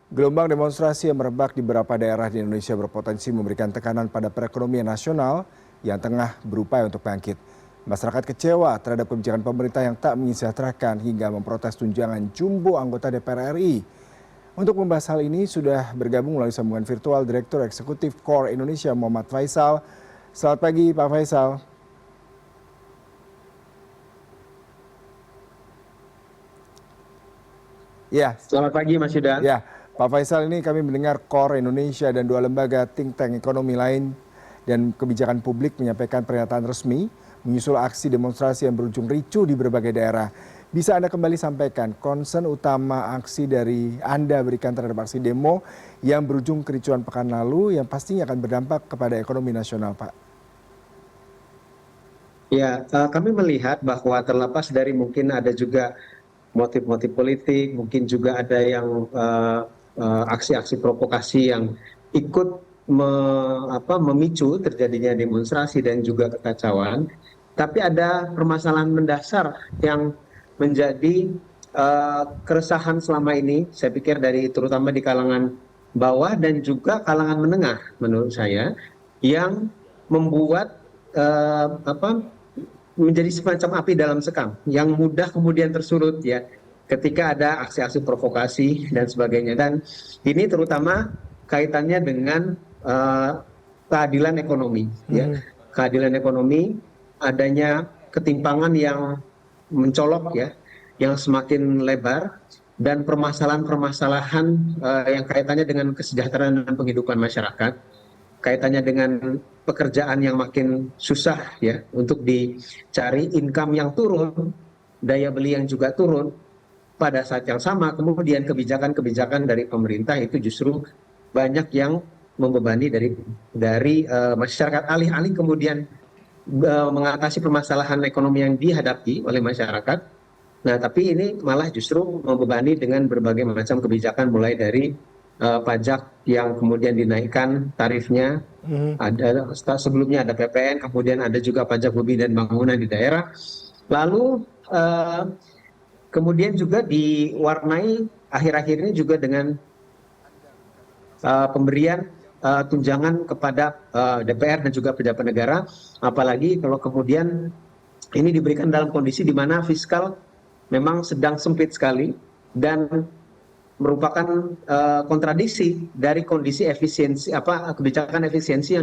Gelombang demonstrasi yang merebak di beberapa daerah di Indonesia berpotensi memberikan tekanan pada perekonomian nasional yang tengah berupaya untuk bangkit. Masyarakat kecewa terhadap kebijakan pemerintah yang tak menyejahterakan hingga memprotes tunjangan jumbo anggota DPR RI. Untuk membahas hal ini sudah bergabung melalui sambungan virtual Direktur Eksekutif Core Indonesia Muhammad Faisal. Selamat pagi Pak Faisal. Ya, Selamat pagi Mas Yuda. Ya, Pak Faisal, ini kami mendengar Core Indonesia dan dua lembaga think tank ekonomi lain dan kebijakan publik menyampaikan pernyataan resmi menyusul aksi demonstrasi yang berujung ricuh di berbagai daerah. Bisa Anda kembali sampaikan concern utama aksi dari Anda berikan terhadap aksi demo yang berujung kericuan pekan lalu yang pastinya akan berdampak kepada ekonomi nasional, Pak? Ya, kami melihat bahwa terlepas dari mungkin ada juga motif-motif politik, mungkin juga ada yang aksi-aksi provokasi yang ikut memicu terjadinya demonstrasi dan juga kekacauan. Tapi ada permasalahan mendasar yang menjadi keresahan selama ini, saya pikir terutama di kalangan bawah dan juga kalangan menengah menurut saya, yang membuat menjadi semacam api dalam sekam yang mudah kemudian tersulut ya ketika ada aksi-aksi provokasi dan sebagainya. Dan ini terutama kaitannya dengan keadilan ekonomi ya. Keadilan ekonomi, adanya ketimpangan yang mencolok ya, yang semakin lebar, dan permasalahan-permasalahan yang kaitannya dengan kesejahteraan dan penghidupan masyarakat, kaitannya dengan pekerjaan yang makin susah ya untuk dicari, income yang turun, daya beli yang juga turun. Pada saat yang sama kemudian kebijakan-kebijakan dari pemerintah itu justru banyak yang membebani dari masyarakat, alih-alih kemudian mengatasi permasalahan ekonomi yang dihadapi oleh masyarakat. Nah, tapi ini malah justru membebani dengan berbagai macam kebijakan, mulai dari pajak yang kemudian dinaikkan tarifnya. Ada sebelumnya ada PPN, kemudian ada juga pajak bumi dan bangunan di daerah. Lalu kemudian juga diwarnai akhir-akhir ini juga dengan pemberian tunjangan kepada DPR dan juga pejabat negara, apalagi kalau kemudian ini diberikan dalam kondisi di mana fiskal memang sedang sempit sekali dan merupakan kontradiksi dari kondisi efisiensi kebijakan efisiensi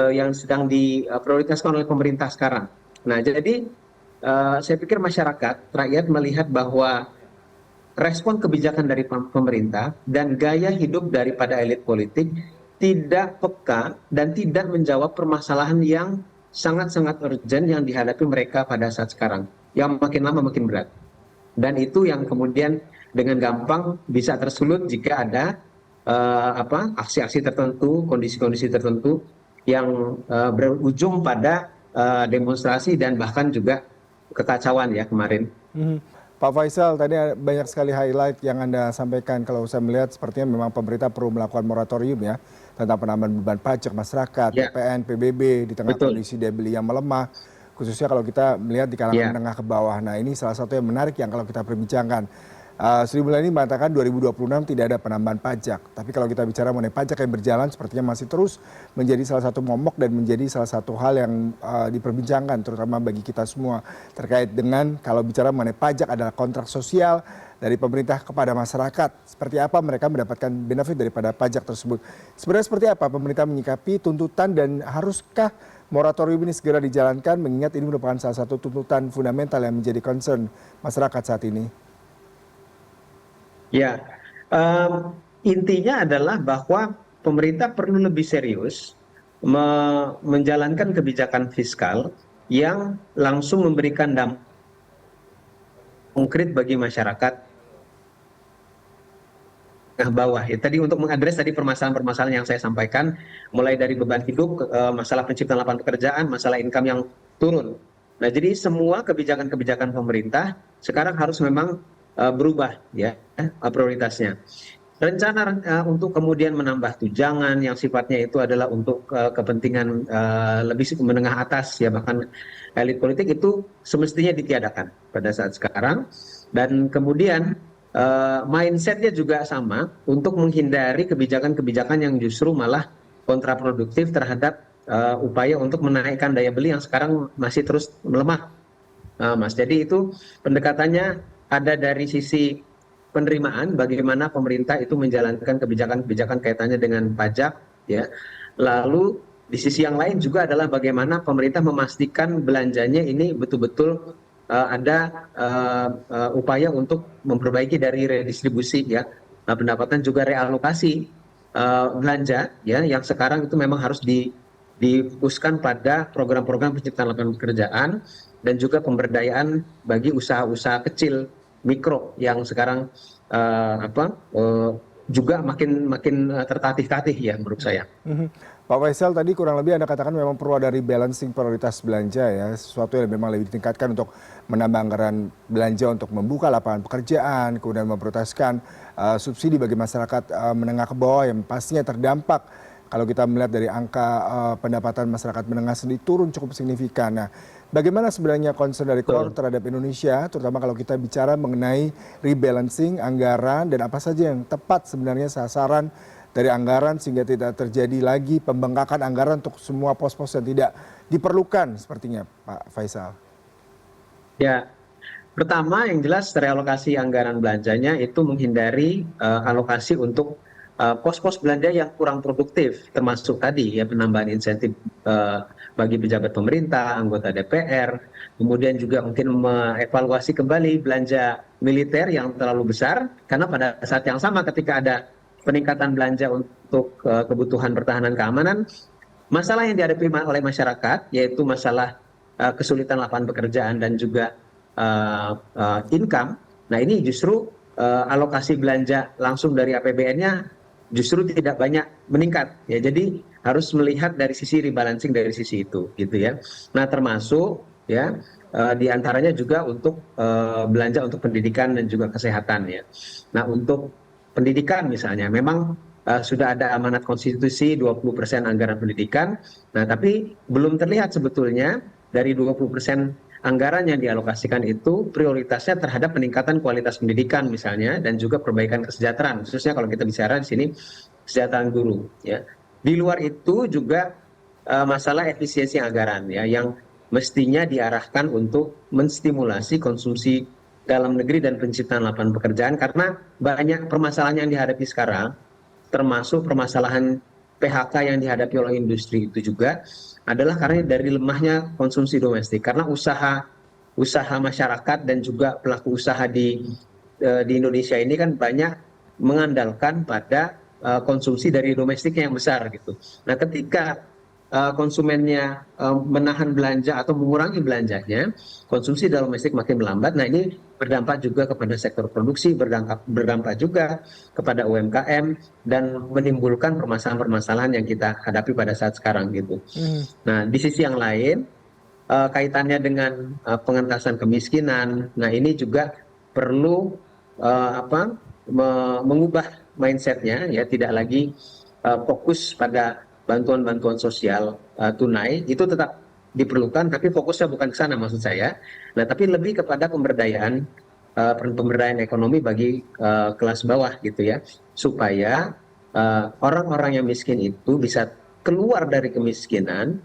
yang sedang diprioritaskan oleh pemerintah sekarang. Nah, jadi saya pikir masyarakat, rakyat melihat bahwa respon kebijakan dari pemerintah dan gaya hidup daripada elit politik tidak peka dan tidak menjawab permasalahan yang sangat-sangat urgent yang dihadapi mereka pada saat sekarang, yang makin lama makin berat. Dan itu yang kemudian dengan gampang bisa tersulut jika ada aksi-aksi tertentu, kondisi-kondisi tertentu yang berujung pada demonstrasi dan bahkan juga kekacauan ya kemarin. Pak Faisal, tadi banyak sekali highlight yang Anda sampaikan. Kalau saya melihat sepertinya memang pemerintah perlu melakukan moratorium ya tentang penambahan beban pajak masyarakat, Ya, PPN, PBB di tengah betul. kondisi daya beli yang melemah, khususnya kalau kita melihat di kalangan Ya. menengah ke bawah. Nah, ini salah satu yang menarik yang kalau kita perbincangkan. Sri Mulyani mengatakan 2026 tidak ada penambahan pajak. Tapi kalau kita bicara mengenai pajak yang berjalan, sepertinya masih terus menjadi salah satu momok dan menjadi salah satu hal yang diperbincangkan, terutama bagi kita semua. Terkait dengan kalau bicara mengenai pajak adalah kontrak sosial dari pemerintah kepada masyarakat. Seperti apa mereka mendapatkan benefit daripada pajak tersebut. Sebenarnya seperti apa pemerintah menyikapi tuntutan dan haruskah moratorium ini segera dijalankan mengingat ini merupakan salah satu tuntutan fundamental yang menjadi concern masyarakat saat ini? Ya, intinya adalah bahwa pemerintah perlu lebih serius menjalankan kebijakan fiskal yang langsung memberikan dampak konkret bagi masyarakat bawah. Ya, tadi untuk mengadres tadi permasalahan-permasalahan yang saya sampaikan, mulai dari beban hidup, masalah penciptaan lapangan pekerjaan, masalah income yang turun. Nah, jadi semua kebijakan-kebijakan pemerintah sekarang harus memang berubah ya prioritasnya. Rencana untuk kemudian menambah tunjangan yang sifatnya itu adalah untuk kepentingan lebih menengah atas ya, bahkan elit politik, itu semestinya ditiadakan pada saat sekarang. Dan kemudian mindsetnya juga sama untuk menghindari kebijakan-kebijakan yang justru malah kontraproduktif terhadap upaya untuk menaikkan daya beli yang sekarang masih terus melemah, Mas. Jadi itu pendekatannya ada dari sisi penerimaan, bagaimana pemerintah itu menjalankan kebijakan-kebijakan kaitannya dengan pajak, ya. Lalu di sisi yang lain juga adalah bagaimana pemerintah memastikan belanjanya ini betul-betul ada upaya untuk memperbaiki dari redistribusi, ya, pendapatan, juga realokasi belanja, ya, yang sekarang itu memang harus difokuskan pada program-program penciptaan lapangan pekerjaan dan juga pemberdayaan bagi usaha-usaha kecil mikro yang sekarang juga makin makin tertatih-tatih, ya, menurut saya. Mhm. Pak Faisal, tadi kurang lebih Anda katakan memang perlu ada rebalancing prioritas belanja ya, sesuatu yang memang lebih ditingkatkan untuk menambah anggaran belanja untuk membuka lapangan pekerjaan, kemudian memprioritaskan subsidi bagi masyarakat menengah ke bawah yang pastinya terdampak kalau kita melihat dari angka pendapatan masyarakat menengah sendiri turun cukup signifikan. Nah, bagaimana sebenarnya concern dari KOR terhadap Indonesia, terutama kalau kita bicara mengenai rebalancing anggaran dan apa saja yang tepat sebenarnya sasaran dari anggaran sehingga tidak terjadi lagi pembengkakan anggaran untuk semua pos-pos yang tidak diperlukan sepertinya, Pak Faisal. Ya, pertama yang jelas realokasi anggaran belanjanya itu menghindari alokasi untuk pos-pos belanja yang kurang produktif, termasuk tadi ya penambahan insentif bagi pejabat pemerintah, anggota DPR, kemudian juga mungkin mengevaluasi kembali belanja militer yang terlalu besar, karena pada saat yang sama ketika ada peningkatan belanja untuk kebutuhan pertahanan keamanan, masalah yang dihadapi oleh masyarakat yaitu masalah kesulitan lapangan pekerjaan dan juga income. Nah, ini justru alokasi belanja langsung dari APBN-nya justru tidak banyak meningkat, ya. Jadi harus melihat dari sisi rebalancing dari sisi itu, gitu ya. Nah, termasuk ya diantaranya juga untuk belanja untuk pendidikan dan juga kesehatan, ya. Nah, untuk pendidikan misalnya, memang sudah ada amanat konstitusi 20% anggaran pendidikan. Nah, tapi belum terlihat sebetulnya dari 20% anggaran yang dialokasikan itu prioritasnya terhadap peningkatan kualitas pendidikan misalnya dan juga perbaikan kesejahteraan, khususnya kalau kita bicara di sini kesejahteraan guru, ya. Di luar itu juga masalah efisiensi anggaran, ya, yang mestinya diarahkan untuk menstimulasi konsumsi dalam negeri dan penciptaan lapangan pekerjaan, karena banyak permasalahan yang dihadapi sekarang, termasuk permasalahan PHK yang dihadapi oleh industri itu juga adalah karena dari lemahnya konsumsi domestik, karena usaha masyarakat dan juga pelaku usaha di Indonesia ini kan banyak mengandalkan pada konsumsi dari domestiknya yang besar, gitu. Nah, ketika konsumennya menahan belanja atau mengurangi belanjanya, konsumsi dalam domestik makin melambat. Nah, ini berdampak juga kepada sektor produksi, berdampak juga kepada UMKM dan menimbulkan permasalahan-permasalahan yang kita hadapi pada saat sekarang, gitu. Nah, di sisi yang lain kaitannya dengan pengentasan kemiskinan, nah ini juga perlu mengubah mindsetnya, ya, tidak lagi fokus pada bantuan-bantuan sosial tunai, itu tetap diperlukan, tapi fokusnya bukan ke sana maksud saya. Nah, tapi lebih kepada pemberdayaan ekonomi bagi kelas bawah, gitu ya, supaya orang-orang yang miskin itu bisa keluar dari kemiskinan,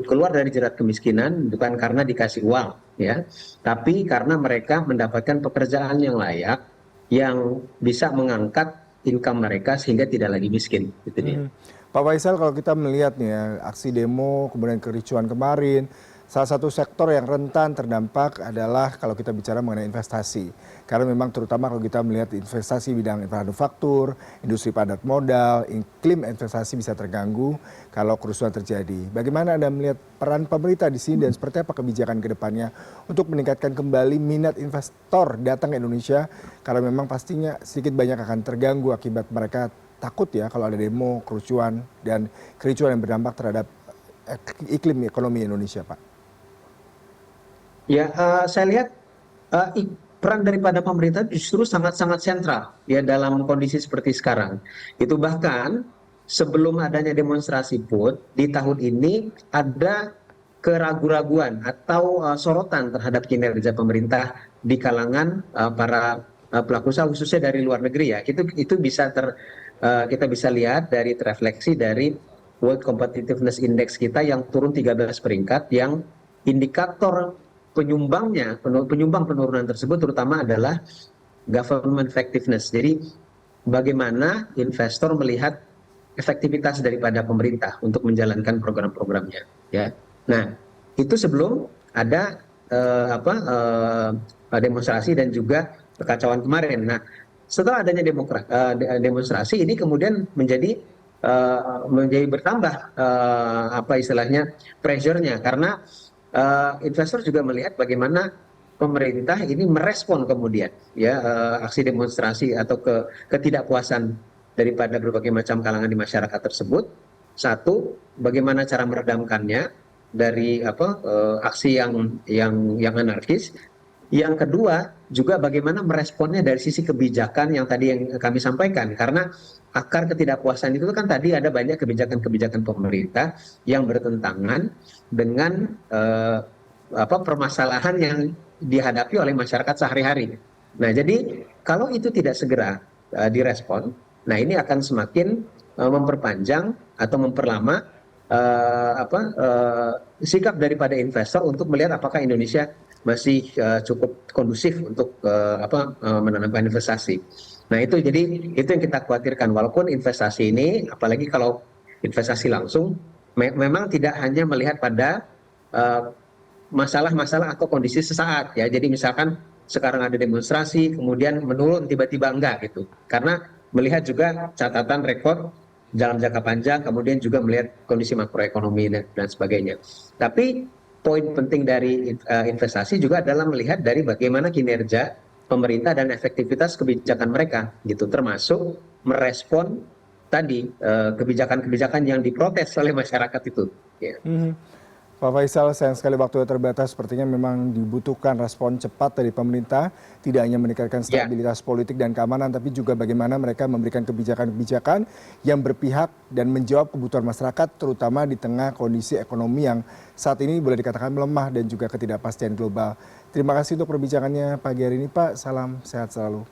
keluar dari jerat kemiskinan bukan karena dikasih uang, ya, tapi karena mereka mendapatkan pekerjaan yang layak yang bisa mengangkat income mereka sehingga tidak lagi miskin, gitu dia. Pak Faisal, kalau kita melihat nih ya, aksi demo, kemudian kericuan kemarin, salah satu sektor yang rentan terdampak adalah kalau kita bicara mengenai investasi. Karena memang terutama kalau kita melihat investasi bidang manufaktur, industri padat modal, iklim investasi bisa terganggu kalau kerusuhan terjadi. Bagaimana Anda melihat peran pemerintah di sini dan seperti apa kebijakan ke depannya untuk meningkatkan kembali minat investor datang ke Indonesia? Karena memang pastinya sedikit banyak akan terganggu akibat mereka takut ya kalau ada demo, kerusuhan, dan kericuan yang berdampak terhadap iklim ekonomi Indonesia, Pak. Ya, saya lihat peran daripada pemerintah justru sangat-sangat sentral ya dalam kondisi seperti sekarang. Itu bahkan sebelum adanya demonstrasi pun di tahun ini ada keraguan-raguan atau sorotan terhadap kinerja pemerintah di kalangan para pelaku usaha khususnya dari luar negeri ya. Itu bisa kita bisa lihat dari terefleksi dari World Competitiveness Index kita yang turun 13 peringkat, yang indikator penyumbang penurunan tersebut terutama adalah government effectiveness. Jadi bagaimana investor melihat efektivitas daripada pemerintah untuk menjalankan program-programnya, ya. Nah, itu sebelum ada demonstrasi dan juga kekacauan kemarin. Nah, setelah adanya demonstrasi ini kemudian menjadi bertambah apa istilahnya pressure-nya, karena investor juga melihat bagaimana pemerintah ini merespon kemudian ya aksi demonstrasi atau ketidakpuasan daripada berbagai macam kalangan di masyarakat tersebut. Satu, bagaimana cara meredamkannya dari aksi yang anarkis. Yang kedua, juga bagaimana meresponnya dari sisi kebijakan yang tadi yang kami sampaikan. Karena akar ketidakpuasan itu kan tadi ada banyak kebijakan-kebijakan pemerintah yang bertentangan dengan permasalahan yang dihadapi oleh masyarakat sehari-hari. Nah, jadi kalau itu tidak segera direspon, nah ini akan semakin memperpanjang atau memperlama sikap daripada investor untuk melihat apakah Indonesia masih cukup kondusif untuk menanamkan investasi. Nah, itu yang kita khawatirkan. Walaupun investasi ini, apalagi kalau investasi langsung, memang tidak hanya melihat pada masalah-masalah atau kondisi sesaat ya. Jadi misalkan sekarang ada demonstrasi, kemudian menurun tiba-tiba enggak gitu. Karena melihat juga catatan rekor dalam jangka panjang, kemudian juga melihat kondisi makroekonomi dan sebagainya. Tapi poin penting dari investasi juga adalah melihat dari bagaimana kinerja pemerintah dan efektivitas kebijakan mereka gitu, termasuk merespon tadi kebijakan-kebijakan yang diprotes oleh masyarakat itu. Ya. Pak Faisal, sayang sekali waktu terbatas, sepertinya memang dibutuhkan respon cepat dari pemerintah, tidak hanya meningkatkan stabilitas politik dan keamanan, tapi juga bagaimana mereka memberikan kebijakan-kebijakan yang berpihak dan menjawab kebutuhan masyarakat, terutama di tengah kondisi ekonomi yang saat ini boleh dikatakan melemah dan juga ketidakpastian global. Terima kasih untuk perbincangannya pagi hari ini, Pak. Salam sehat selalu.